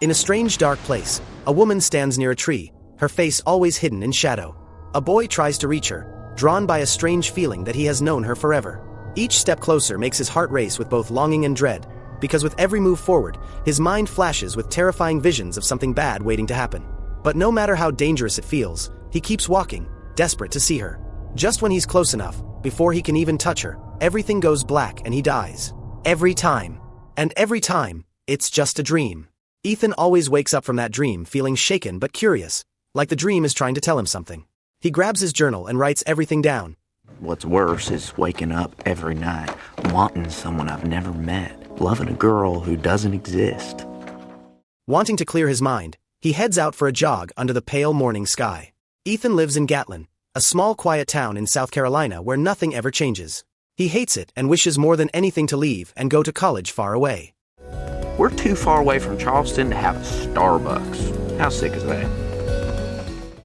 In a strange dark place, a woman stands near a tree, her face always hidden in shadow. A boy tries to reach her, drawn by a strange feeling that he has known her forever. Each step closer makes his heart race with both longing and dread, because with every move forward, his mind flashes with terrifying visions of something bad waiting to happen. But no matter how dangerous it feels, he keeps walking, desperate to see her. Just when he's close enough, before he can even touch her, everything goes black and he dies. Every time. And every time, it's just a dream. Ethan always wakes up from that dream feeling shaken but curious, like the dream is trying to tell him something. He grabs his journal and writes everything down. What's worse is waking up every night, wanting someone I've never met, loving a girl who doesn't exist. Wanting to clear his mind, he heads out for a jog under the pale morning sky. Ethan lives in Gatlin, a small quiet town in South Carolina where nothing ever changes. He hates it and wishes more than anything to leave and go to college far away. We're too far away from Charleston to have a Starbucks. How sick is that?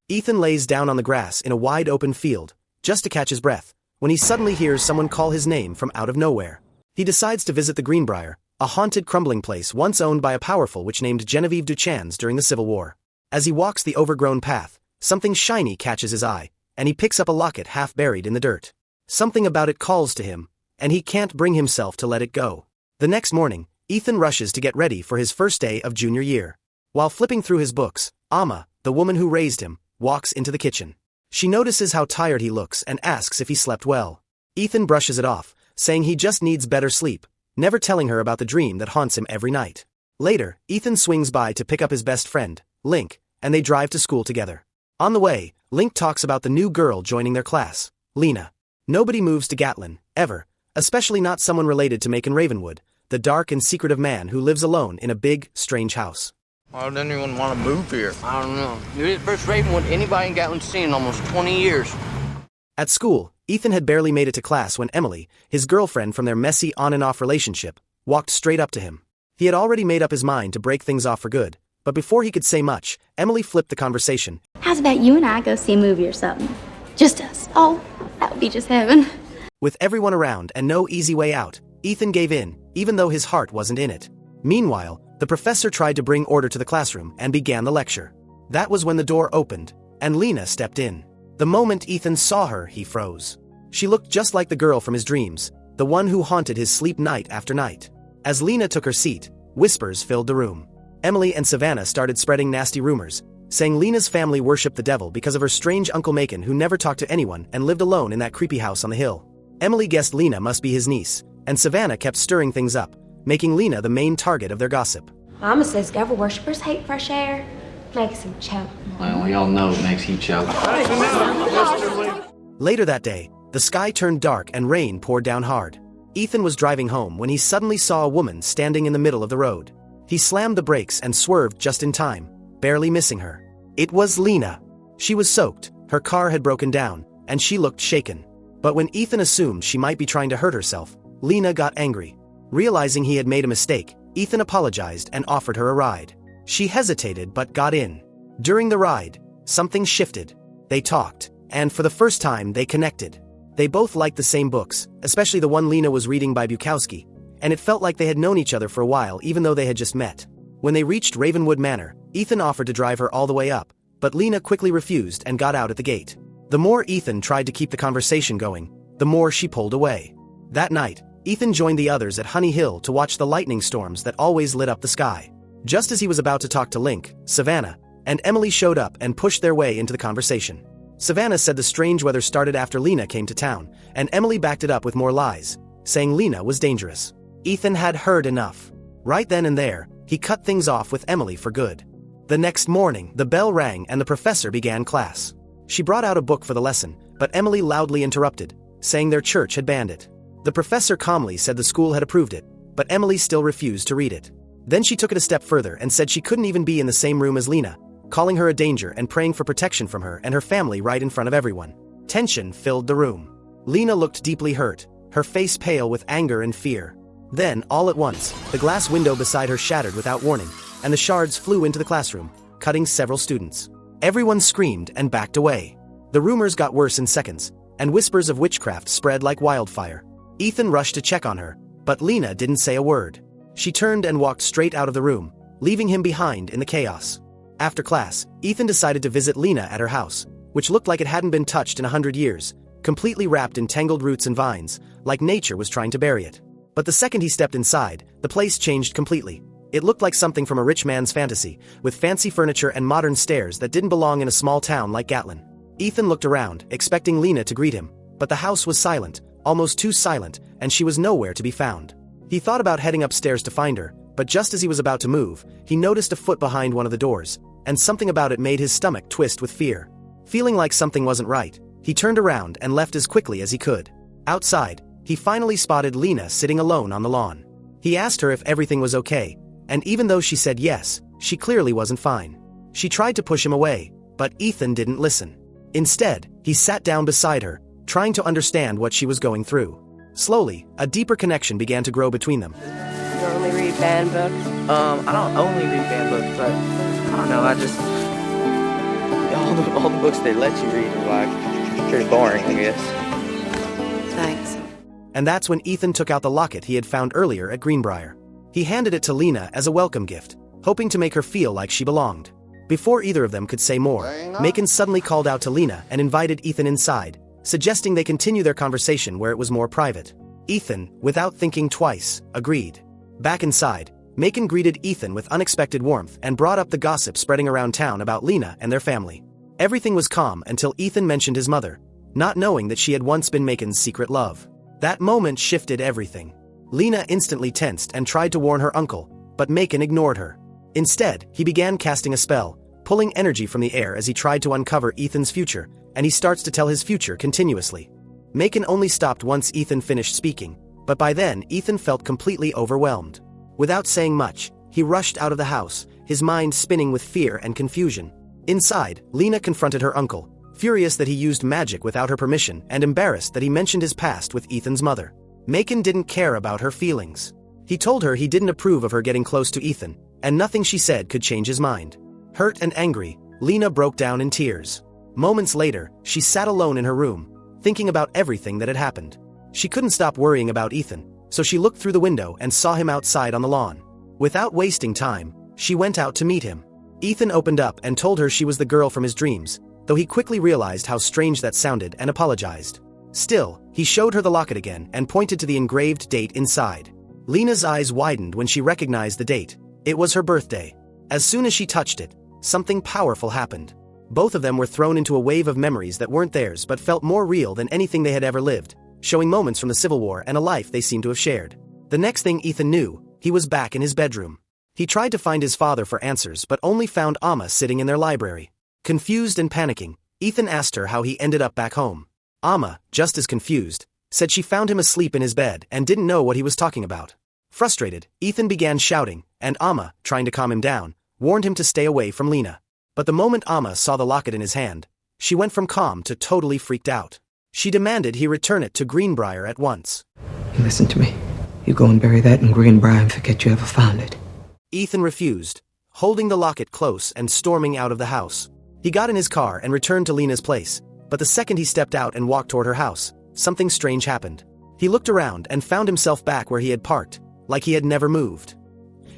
Ethan lays down on the grass in a wide open field, just to catch his breath, when he suddenly hears someone call his name from out of nowhere. He decides to visit the Greenbrier, a haunted crumbling place once owned by a powerful witch named Genevieve Duchans during the Civil War. As he walks the overgrown path, something shiny catches his eye, and he picks up a locket half buried in the dirt. Something about it calls to him, and he can't bring himself to let it go. The next morning, Ethan rushes to get ready for his first day of junior year. While flipping through his books, Amma, the woman who raised him, walks into the kitchen. She notices how tired he looks and asks if he slept well. Ethan brushes it off, saying he just needs better sleep, never telling her about the dream that haunts him every night. Later, Ethan swings by to pick up his best friend, Link, and they drive to school together. On the way, Link talks about the new girl joining their class, Lena. Nobody moves to Gatlin, ever, especially not someone related to Macon Ravenwood, the dark and secretive man who lives alone in a big, strange house. Why would anyone want to move here? I don't know. You're the first Ravenwood anybody in Gatlin's seen in almost 20 years. At school, Ethan had barely made it to class when Emily, his girlfriend from their messy on-and-off relationship, walked straight up to him. He had already made up his mind to break things off for good, but before he could say much, Emily flipped the conversation. How's about you and I go see a movie or something? Just us. Oh, that would be just heaven. With everyone around and no easy way out, Ethan gave in, even though his heart wasn't in it. Meanwhile, the professor tried to bring order to the classroom and began the lecture. That was when the door opened, and Lena stepped in. The moment Ethan saw her, he froze. She looked just like the girl from his dreams, the one who haunted his sleep night after night. As Lena took her seat, whispers filled the room. Emily and Savannah started spreading nasty rumors, saying Lena's family worshipped the devil because of her strange Uncle Macon who never talked to anyone and lived alone in that creepy house on the hill. Emily guessed Lena must be his niece, and Savannah kept stirring things up, making Lena the main target of their gossip. Mama says devil worshippers hate fresh air. Makes them choke. Well, we all know it makes you choke. Later that day, the sky turned dark and rain poured down hard. Ethan was driving home when he suddenly saw a woman standing in the middle of the road. He slammed the brakes and swerved just in time, barely missing her. It was Lena. She was soaked, her car had broken down, and she looked shaken. But when Ethan assumed she might be trying to hurt herself, Lena got angry. Realizing he had made a mistake, Ethan apologized and offered her a ride. She hesitated but got in. During the ride, something shifted. They talked, and for the first time they connected. They both liked the same books, especially the one Lena was reading by Bukowski, and it felt like they had known each other for a while even though they had just met. When they reached Ravenwood Manor, Ethan offered to drive her all the way up, but Lena quickly refused and got out at the gate. The more Ethan tried to keep the conversation going, the more she pulled away. That night, Ethan joined the others at Honey Hill to watch the lightning storms that always lit up the sky. Just as he was about to talk to Link, Savannah, and Emily showed up and pushed their way into the conversation. Savannah said the strange weather started after Lena came to town, and Emily backed it up with more lies, saying Lena was dangerous. Ethan had heard enough. Right then and there, he cut things off with Emily for good. The next morning, the bell rang and the professor began class. She brought out a book for the lesson, but Emily loudly interrupted, saying their church had banned it. The professor calmly said the school had approved it, but Emily still refused to read it. Then she took it a step further and said she couldn't even be in the same room as Lena, calling her a danger and praying for protection from her and her family right in front of everyone. Tension filled the room. Lena looked deeply hurt, her face pale with anger and fear. Then, all at once, the glass window beside her shattered without warning, and the shards flew into the classroom, cutting several students. Everyone screamed and backed away. The rumors got worse in seconds, and whispers of witchcraft spread like wildfire. Ethan rushed to check on her, but Lena didn't say a word. She turned and walked straight out of the room, leaving him behind in the chaos. After class, Ethan decided to visit Lena at her house, which looked like it hadn't been touched in 100 years, completely wrapped in tangled roots and vines, like nature was trying to bury it. But the second he stepped inside, the place changed completely. It looked like something from a rich man's fantasy, with fancy furniture and modern stairs that didn't belong in a small town like Gatlin. Ethan looked around, expecting Lena to greet him, but the house was silent, almost too silent, and she was nowhere to be found. He thought about heading upstairs to find her, but just as he was about to move, he noticed a foot behind one of the doors, and something about it made his stomach twist with fear. Feeling like something wasn't right, he turned around and left as quickly as he could. Outside, he finally spotted Lena sitting alone on the lawn. He asked her if everything was okay, and even though she said yes, she clearly wasn't fine. She tried to push him away, but Ethan didn't listen. Instead, he sat down beside her, trying to understand what she was going through. Slowly, a deeper connection began to grow between them. You only read banned books? I don't only read banned books, but I don't know, I just... All the books they let you read are like, pretty boring, I guess. Thanks. And that's when Ethan took out the locket he had found earlier at Greenbrier. He handed it to Lena as a welcome gift, hoping to make her feel like she belonged. Before either of them could say more, Macon suddenly called out to Lena and invited Ethan inside, suggesting they continue their conversation where it was more private. Ethan, without thinking twice, agreed. Back inside, Macon greeted Ethan with unexpected warmth and brought up the gossip spreading around town about Lena and their family. Everything was calm until Ethan mentioned his mother, not knowing that she had once been Macon's secret love. That moment shifted everything. Lena instantly tensed and tried to warn her uncle, but Macon ignored her. Instead, he began casting a spell, pulling energy from the air as he tried to uncover Ethan's future, and he starts to tell his future continuously. Macon only stopped once Ethan finished speaking, but by then Ethan felt completely overwhelmed. Without saying much, he rushed out of the house, his mind spinning with fear and confusion. Inside, Lena confronted her uncle, furious that he used magic without her permission and embarrassed that he mentioned his past with Ethan's mother. Macon didn't care about her feelings. He told her he didn't approve of her getting close to Ethan, and nothing she said could change his mind. Hurt and angry, Lena broke down in tears. Moments later, she sat alone in her room, thinking about everything that had happened. She couldn't stop worrying about Ethan, so she looked through the window and saw him outside on the lawn. Without wasting time, she went out to meet him. Ethan opened up and told her she was the girl from his dreams, though he quickly realized how strange that sounded and apologized. Still, he showed her the locket again and pointed to the engraved date inside. Lena's eyes widened when she recognized the date. It was her birthday. As soon as she touched it, something powerful happened. Both of them were thrown into a wave of memories that weren't theirs but felt more real than anything they had ever lived, showing moments from the Civil War and a life they seemed to have shared. The next thing Ethan knew, he was back in his bedroom. He tried to find his father for answers but only found Amma sitting in their library. Confused and panicking, Ethan asked her how he ended up back home. Amma, just as confused, said she found him asleep in his bed and didn't know what he was talking about. Frustrated, Ethan began shouting, and Amma, trying to calm him down, warned him to stay away from Lena. But the moment Amma saw the locket in his hand, she went from calm to totally freaked out. She demanded he return it to Greenbrier at once. Listen to me. You go and bury that in Greenbrier and forget you ever found it. Ethan refused, holding the locket close and storming out of the house. He got in his car and returned to Lena's place, but the second he stepped out and walked toward her house, something strange happened. He looked around and found himself back where he had parked, like he had never moved.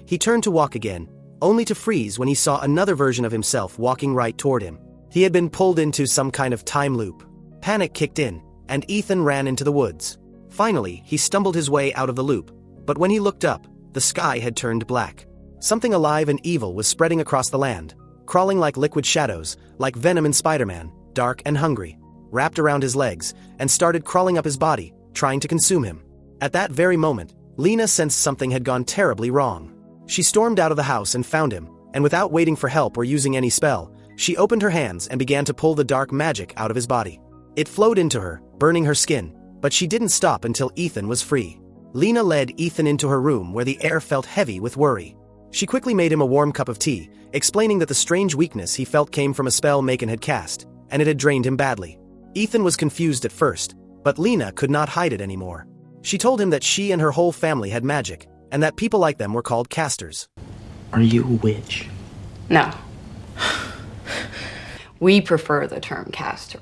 He turned to walk again, only to freeze when he saw another version of himself walking right toward him. He had been pulled into some kind of time loop. Panic kicked in, and Ethan ran into the woods. Finally, he stumbled his way out of the loop, but when he looked up, the sky had turned black. Something alive and evil was spreading across the land, crawling like liquid shadows, like Venom in Spider-Man, dark and hungry, wrapped around his legs, and started crawling up his body, trying to consume him. At that very moment, Lena sensed something had gone terribly wrong. She stormed out of the house and found him, and without waiting for help or using any spell, she opened her hands and began to pull the dark magic out of his body. It flowed into her, burning her skin, but she didn't stop until Ethan was free. Lena led Ethan into her room where the air felt heavy with worry. She quickly made him a warm cup of tea, explaining that the strange weakness he felt came from a spell Macon had cast, and it had drained him badly. Ethan was confused at first, but Lena could not hide it anymore. She told him that she and her whole family had magic, and that people like them were called casters. Are you a witch? No. We prefer the term caster.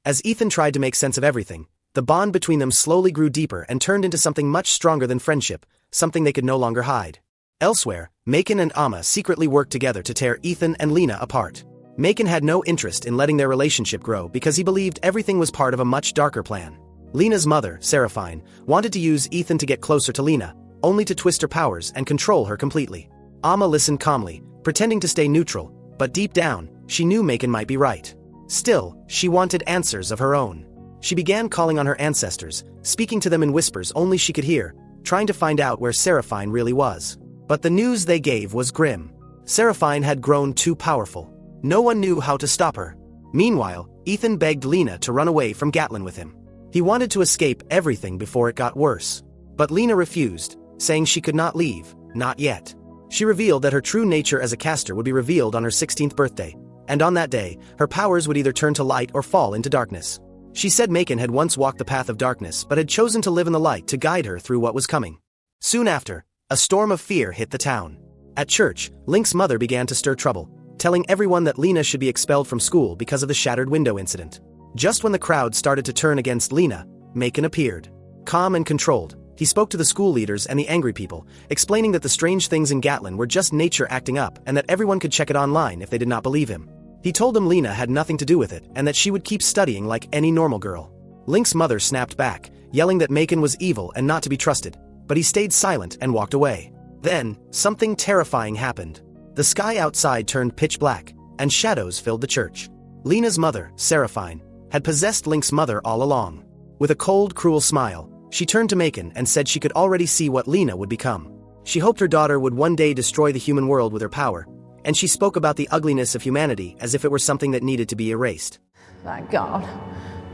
As Ethan tried to make sense of everything, the bond between them slowly grew deeper and turned into something much stronger than friendship, something they could no longer hide. Elsewhere, Macon and Amma secretly worked together to tear Ethan and Lena apart. Macon had no interest in letting their relationship grow because he believed everything was part of a much darker plan. Lena's mother, Seraphine, wanted to use Ethan to get closer to Lena, only to twist her powers and control her completely. Amma listened calmly, pretending to stay neutral, but deep down, she knew Macon might be right. Still, she wanted answers of her own. She began calling on her ancestors, speaking to them in whispers only she could hear, trying to find out where Seraphine really was. But the news they gave was grim. Seraphine had grown too powerful. No one knew how to stop her. Meanwhile, Ethan begged Lena to run away from Gatlin with him. He wanted to escape everything before it got worse. But Lena refused, saying she could not leave, not yet. She revealed that her true nature as a caster would be revealed on her 16th birthday, and on that day, her powers would either turn to light or fall into darkness. She said Macon had once walked the path of darkness but had chosen to live in the light to guide her through what was coming. Soon after, a storm of fear hit the town. At church, Link's mother began to stir trouble, telling everyone that Lena should be expelled from school because of the shattered window incident. Just when the crowd started to turn against Lena, Macon appeared. Calm and controlled, he spoke to the school leaders and the angry people, explaining that the strange things in Gatlin were just nature acting up and that everyone could check it online if they did not believe him. He told them Lena had nothing to do with it and that she would keep studying like any normal girl. Link's mother snapped back, yelling that Macon was evil and not to be trusted, but he stayed silent and walked away. Then, something terrifying happened. The sky outside turned pitch black, and shadows filled the church. Lena's mother, Seraphine, had possessed Link's mother all along. With a cold, cruel smile, she turned to Macon and said she could already see what Lena would become. She hoped her daughter would one day destroy the human world with her power, and she spoke about the ugliness of humanity as if it were something that needed to be erased. Like God,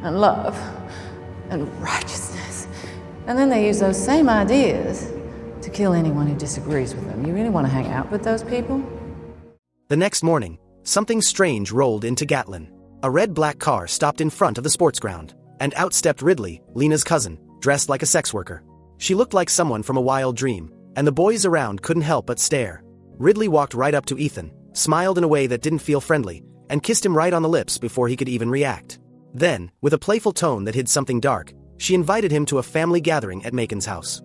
and love, and righteousness. And then they use those same ideas to kill anyone who disagrees with them. You really want to hang out with those people? The next morning, something strange rolled into Gatlin. A red-black car stopped in front of the sports ground, and out stepped Ridley, Lena's cousin, dressed like a sex worker. She looked like someone from a wild dream, and the boys around couldn't help but stare. Ridley walked right up to Ethan, smiled in a way that didn't feel friendly, and kissed him right on the lips before he could even react. Then, with a playful tone that hid something dark, she invited him to a family gathering at Macon's house.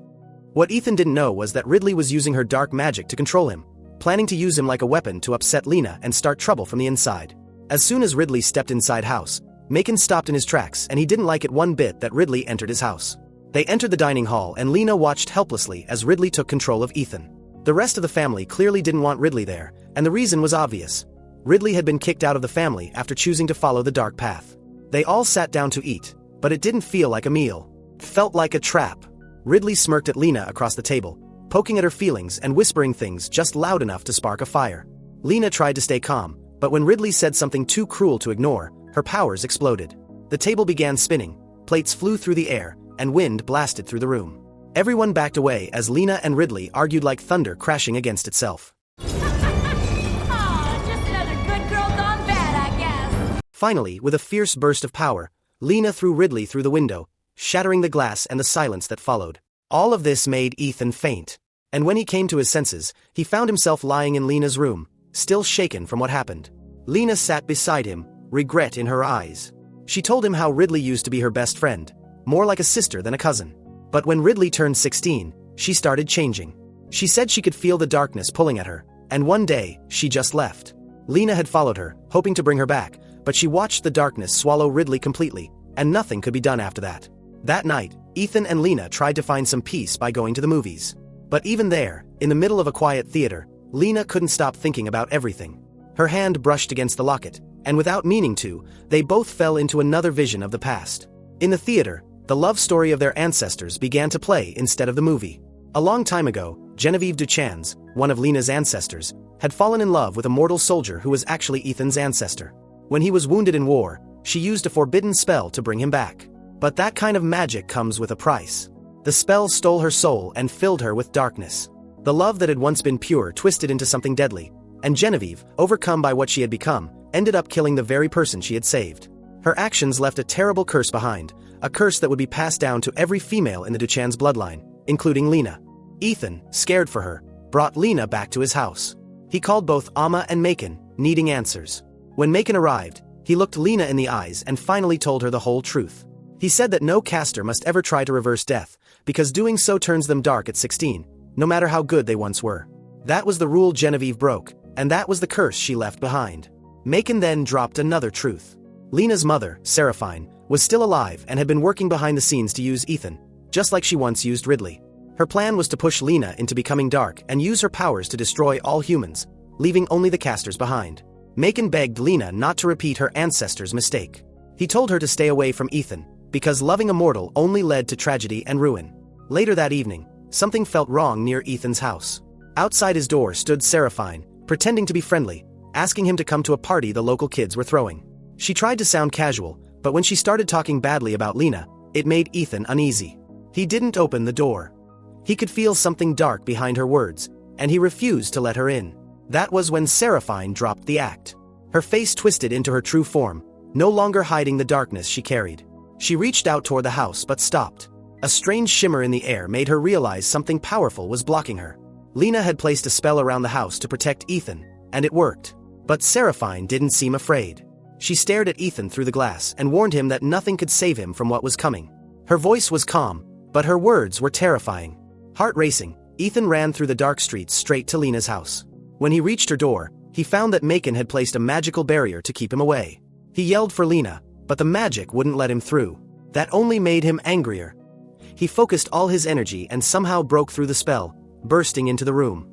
What Ethan didn't know was that Ridley was using her dark magic to control him, planning to use him like a weapon to upset Lena and start trouble from the inside. As soon as Ridley stepped inside house, Macon stopped in his tracks and he didn't like it one bit that Ridley entered his house. They entered the dining hall and Lena watched helplessly as Ridley took control of Ethan. The rest of the family clearly didn't want Ridley there, and the reason was obvious. Ridley had been kicked out of the family after choosing to follow the dark path. They all sat down to eat, but it didn't feel like a meal. It felt like a trap. Ridley smirked at Lena across the table, poking at her feelings and whispering things just loud enough to spark a fire. Lena tried to stay calm, but when Ridley said something too cruel to ignore, her powers exploded. The table began spinning, plates flew through the air, and wind blasted through the room. Everyone backed away as Lena and Ridley argued like thunder crashing against itself. Just another good girl gone bad, I guess. Finally, with a fierce burst of power, Lena threw Ridley through the window, shattering the glass and the silence that followed. All of this made Ethan faint. And when he came to his senses, he found himself lying in Lena's room, still shaken from what happened. Lena sat beside him, regret in her eyes. She told him how Ridley used to be her best friend, more like a sister than a cousin. But when Ridley turned 16, she started changing. She said she could feel the darkness pulling at her, and one day, she just left. Lena had followed her, hoping to bring her back, but she watched the darkness swallow Ridley completely, and nothing could be done after that. That night, Ethan and Lena tried to find some peace by going to the movies. But even there, in the middle of a quiet theater, Lena couldn't stop thinking about everything. Her hand brushed against the locket, and without meaning to, they both fell into another vision of the past. In the theater, the love story of their ancestors began to play instead of the movie. A long time ago, Genevieve Duchans, one of Lena's ancestors, had fallen in love with a mortal soldier who was actually Ethan's ancestor. When he was wounded in war, she used a forbidden spell to bring him back. But that kind of magic comes with a price. The spell stole her soul and filled her with darkness. The love that had once been pure twisted into something deadly, and Genevieve, overcome by what she had become, ended up killing the very person she had saved. Her actions left a terrible curse behind, a curse that would be passed down to every female in the Duchans bloodline, including Lena. Ethan, scared for her, brought Lena back to his house. He called both Amma and Macon, needing answers. When Macon arrived, he looked Lena in the eyes and finally told her the whole truth. He said that no caster must ever try to reverse death, because doing so turns them dark at 16, no matter how good they once were. That was the rule Genevieve broke, and that was the curse she left behind. Macon then dropped another truth. Lena's mother, Seraphine, was still alive and had been working behind the scenes to use Ethan, just like she once used Ridley. Her plan was to push Lena into becoming dark and use her powers to destroy all humans, leaving only the casters behind. Macon begged Lena not to repeat her ancestors' mistake. He told her to stay away from Ethan, because loving a mortal only led to tragedy and ruin. Later that evening, something felt wrong near Ethan's house. Outside his door stood Seraphine, pretending to be friendly, asking him to come to a party the local kids were throwing. She tried to sound casual, but when she started talking badly about Lena, it made Ethan uneasy. He didn't open the door. He could feel something dark behind her words, and he refused to let her in. That was when Seraphine dropped the act. Her face twisted into her true form, no longer hiding the darkness she carried. She reached out toward the house but stopped. A strange shimmer in the air made her realize something powerful was blocking her. Lena had placed a spell around the house to protect Ethan, and it worked. But Seraphine didn't seem afraid. She stared at Ethan through the glass and warned him that nothing could save him from what was coming. Her voice was calm, but her words were terrifying. Heart racing, Ethan ran through the dark streets straight to Lena's house. When he reached her door, he found that Macon had placed a magical barrier to keep him away. He yelled for Lena, but the magic wouldn't let him through. That only made him angrier. He focused all his energy and somehow broke through the spell, bursting into the room.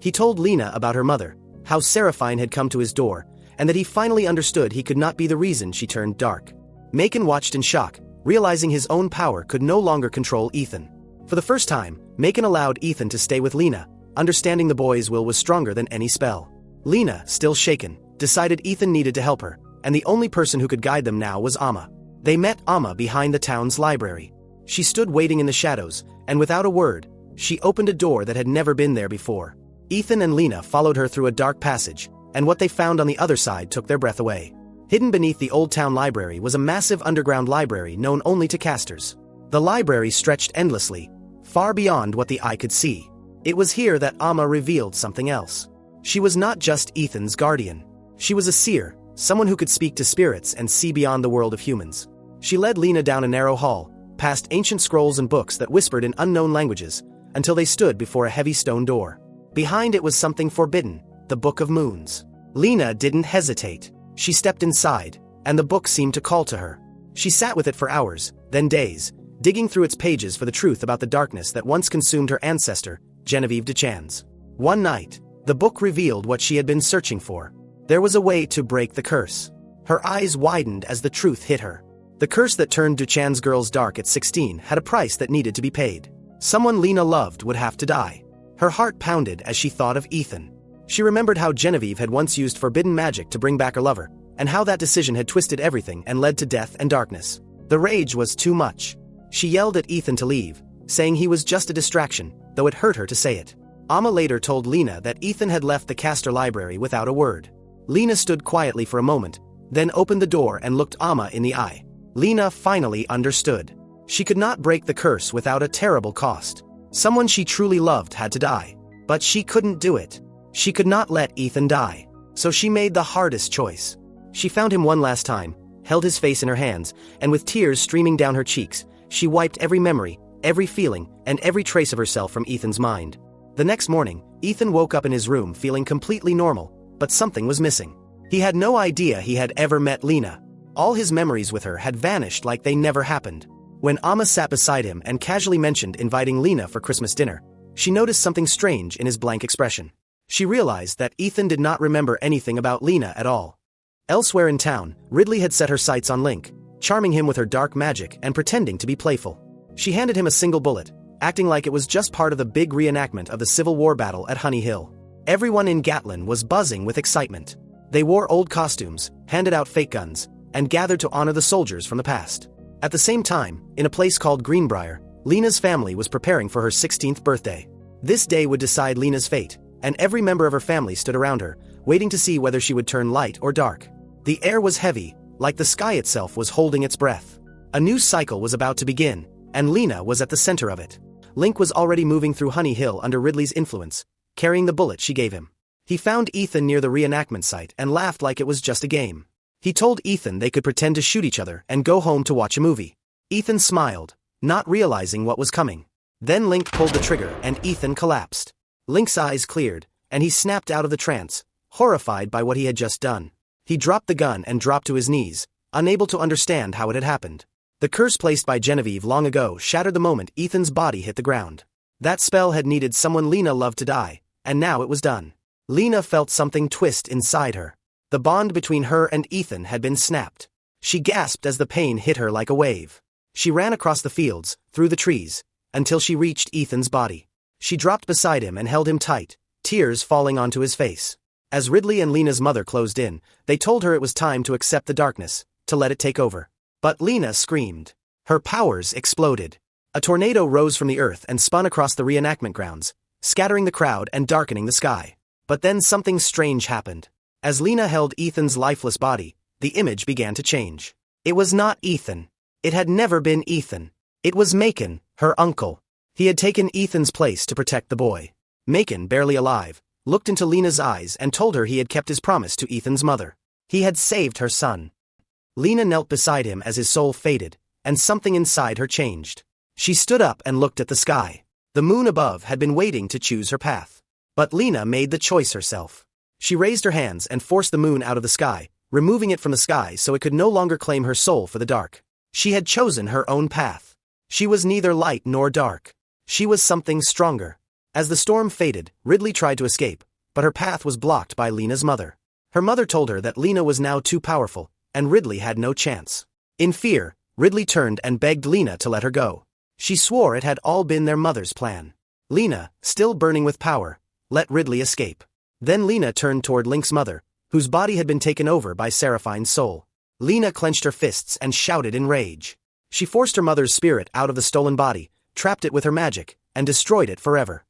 He told Lena about her mother, how Seraphine had come to his door, and that he finally understood he could not be the reason she turned dark. Macon watched in shock, realizing his own power could no longer control Ethan. For the first time, Macon allowed Ethan to stay with Lena, understanding the boy's will was stronger than any spell. Lena, still shaken, decided Ethan needed to help her, and the only person who could guide them now was Amma. They met Amma behind the town's library. She stood waiting in the shadows, and without a word, she opened a door that had never been there before. Ethan and Lena followed her through a dark passage, and what they found on the other side took their breath away. Hidden beneath the old town library was a massive underground library known only to casters. The library stretched endlessly, far beyond what the eye could see. It was here that Amma revealed something else. She was not just Ethan's guardian. She was a seer, someone who could speak to spirits and see beyond the world of humans. She led Lena down a narrow hall, past ancient scrolls and books that whispered in unknown languages, until they stood before a heavy stone door. Behind it was something forbidden, the Book of Moons. Lena didn't hesitate. She stepped inside, and the book seemed to call to her. She sat with it for hours, then days, digging through its pages for the truth about the darkness that once consumed her ancestor, Genevieve de Chans. One night, the book revealed what she had been searching for. There was a way to break the curse. Her eyes widened as the truth hit her. The curse that turned Duchan's girls dark at 16 had a price that needed to be paid. Someone Lena loved would have to die. Her heart pounded as she thought of Ethan. She remembered how Genevieve had once used forbidden magic to bring back her lover, and how that decision had twisted everything and led to death and darkness. The rage was too much. She yelled at Ethan to leave, saying he was just a distraction, though it hurt her to say it. Amma later told Lena that Ethan had left the Caster library without a word. Lena stood quietly for a moment, then opened the door and looked Amma in the eye. Lena finally understood. She could not break the curse without a terrible cost. Someone she truly loved had to die. But she couldn't do it. She could not let Ethan die. So she made the hardest choice. She found him one last time, held his face in her hands, and with tears streaming down her cheeks, she wiped every memory, every feeling, and every trace of herself from Ethan's mind. The next morning, Ethan woke up in his room feeling completely normal, but something was missing. He had no idea he had ever met Lena. All his memories with her had vanished like they never happened. When Amma sat beside him and casually mentioned inviting Lena for Christmas dinner, she noticed something strange in his blank expression. She realized that Ethan did not remember anything about Lena at all. Elsewhere in town, Ridley had set her sights on Link, charming him with her dark magic and pretending to be playful. She handed him a single bullet, acting like it was just part of the big reenactment of the Civil War battle at Honey Hill. Everyone in Gatlin was buzzing with excitement. They wore old costumes, handed out fake guns, and gathered to honor the soldiers from the past. At the same time, in a place called Greenbrier, Lena's family was preparing for her 16th birthday. This day would decide Lena's fate, and every member of her family stood around her, waiting to see whether she would turn light or dark. The air was heavy, like the sky itself was holding its breath. A new cycle was about to begin, and Lena was at the center of it. Link was already moving through Honey Hill under Ridley's influence, carrying the bullet she gave him. He found Ethan near the reenactment site and laughed like it was just a game. He told Ethan they could pretend to shoot each other and go home to watch a movie. Ethan smiled, not realizing what was coming. Then Link pulled the trigger and Ethan collapsed. Link's eyes cleared, and he snapped out of the trance, horrified by what he had just done. He dropped the gun and dropped to his knees, unable to understand how it had happened. The curse placed by Genevieve long ago shattered the moment Ethan's body hit the ground. That spell had needed someone Lena loved to die, and now it was done. Lena felt something twist inside her. The bond between her and Ethan had been snapped. She gasped as the pain hit her like a wave. She ran across the fields, through the trees, until she reached Ethan's body. She dropped beside him and held him tight, tears falling onto his face. As Ridley and Lena's mother closed in, they told her it was time to accept the darkness, to let it take over. But Lena screamed. Her powers exploded. A tornado rose from the earth and spun across the reenactment grounds, scattering the crowd and darkening the sky. But then something strange happened. As Lena held Ethan's lifeless body, the image began to change. It was not Ethan. It had never been Ethan. It was Macon, her uncle. He had taken Ethan's place to protect the boy. Macon, barely alive, looked into Lena's eyes and told her he had kept his promise to Ethan's mother. He had saved her son. Lena knelt beside him as his soul faded, and something inside her changed. She stood up and looked at the sky. The moon above had been waiting to choose her path. But Lena made the choice herself. She raised her hands and forced the moon out of the sky, removing it from the sky so it could no longer claim her soul for the dark. She had chosen her own path. She was neither light nor dark. She was something stronger. As the storm faded, Ridley tried to escape, but her path was blocked by Lena's mother. Her mother told her that Lena was now too powerful, and Ridley had no chance. In fear, Ridley turned and begged Lena to let her go. She swore it had all been their mother's plan. Lena, still burning with power, let Ridley escape. Then Lena turned toward Link's mother, whose body had been taken over by Seraphine's soul. Lena clenched her fists and shouted in rage. She forced her mother's spirit out of the stolen body, trapped it with her magic, and destroyed it forever.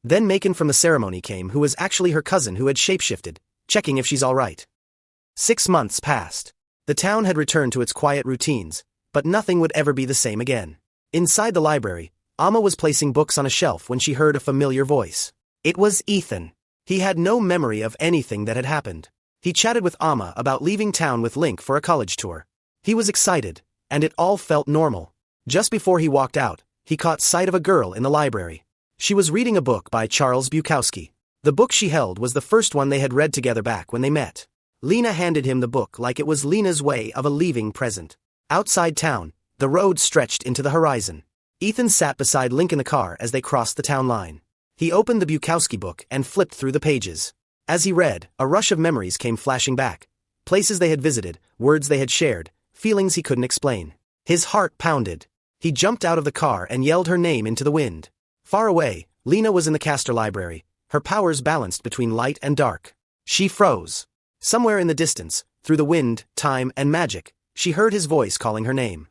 Then Macon from the ceremony came, who was actually her cousin who had shapeshifted, checking if she's all right. 6 months passed. The town had returned to its quiet routines, but nothing would ever be the same again. Inside the library, Amma was placing books on a shelf when she heard a familiar voice. It was Ethan. He had no memory of anything that had happened. He chatted with Amma about leaving town with Link for a college tour. He was excited, and it all felt normal. Just before he walked out, he caught sight of a girl in the library. She was reading a book by Charles Bukowski. The book she held was the first one they had read together back when they met. Lena handed him the book like it was Lena's way of a leaving present. Outside town, the road stretched into the horizon. Ethan sat beside Link in the car as they crossed the town line. He opened the Bukowski book and flipped through the pages. As he read, a rush of memories came flashing back. Places they had visited, words they had shared, feelings he couldn't explain. His heart pounded. He jumped out of the car and yelled her name into the wind. Far away, Lena was in the Castor Library, her powers balanced between light and dark. She froze. Somewhere in the distance, through the wind, time, and magic, she heard his voice calling her name.